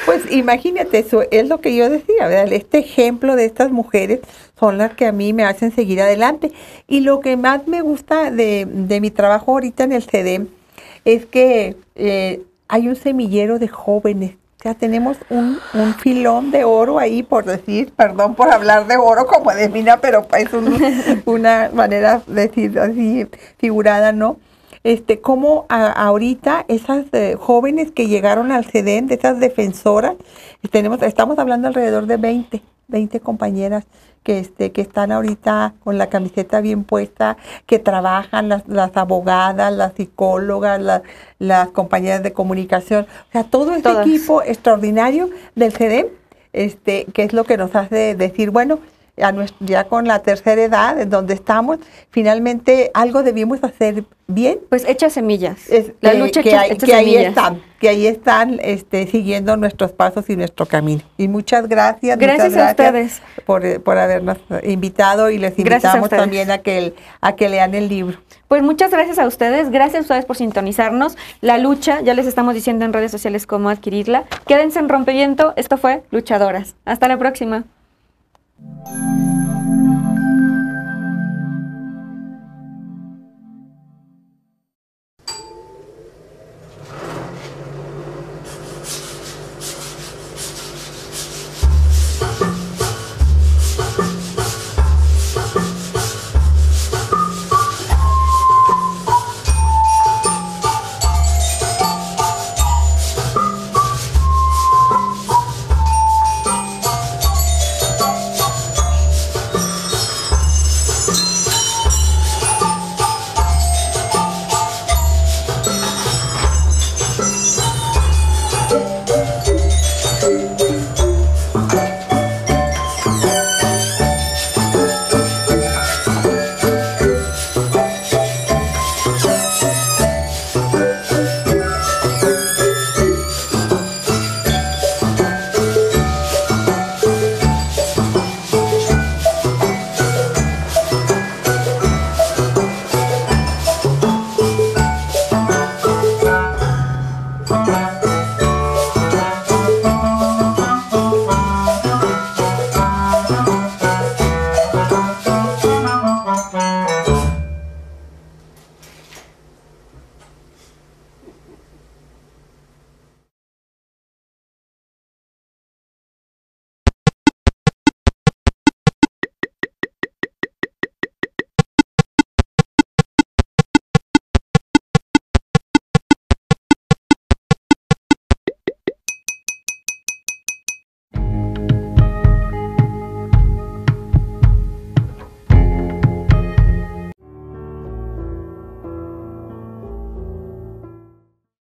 pues imagínate, eso es lo que yo decía, ¿verdad? Este ejemplo de estas mujeres son las que a mí me hacen seguir adelante. Y lo que más me gusta de mi trabajo ahorita en el CEDEM es que hay un semillero de jóvenes. O sea, tenemos un filón de oro ahí, por decir, perdón por hablar de oro como de mina, pero es una manera de decir así figurada, ¿no? Cómo ahorita esas jóvenes que llegaron al CEDEM, de esas defensoras, estamos hablando alrededor de 20 compañeras que están ahorita con la camiseta bien puesta, que trabajan, las abogadas, las psicólogas, las compañeras de comunicación, o sea, todo este equipo extraordinario del CEDEM, que es lo que nos hace decir, bueno, ya con la tercera edad, en donde estamos, finalmente algo debimos hacer bien. Pues echa semillas. La lucha que ahí están siguiendo nuestros pasos y nuestro camino. Y muchas gracias. Gracias a ustedes por habernos invitado, y les invitamos también a que lean el libro. Pues muchas gracias a ustedes por sintonizarnos. La lucha, ya les estamos diciendo en redes sociales cómo adquirirla. Quédense en Rompeviento, esto fue Luchadoras. Hasta la próxima.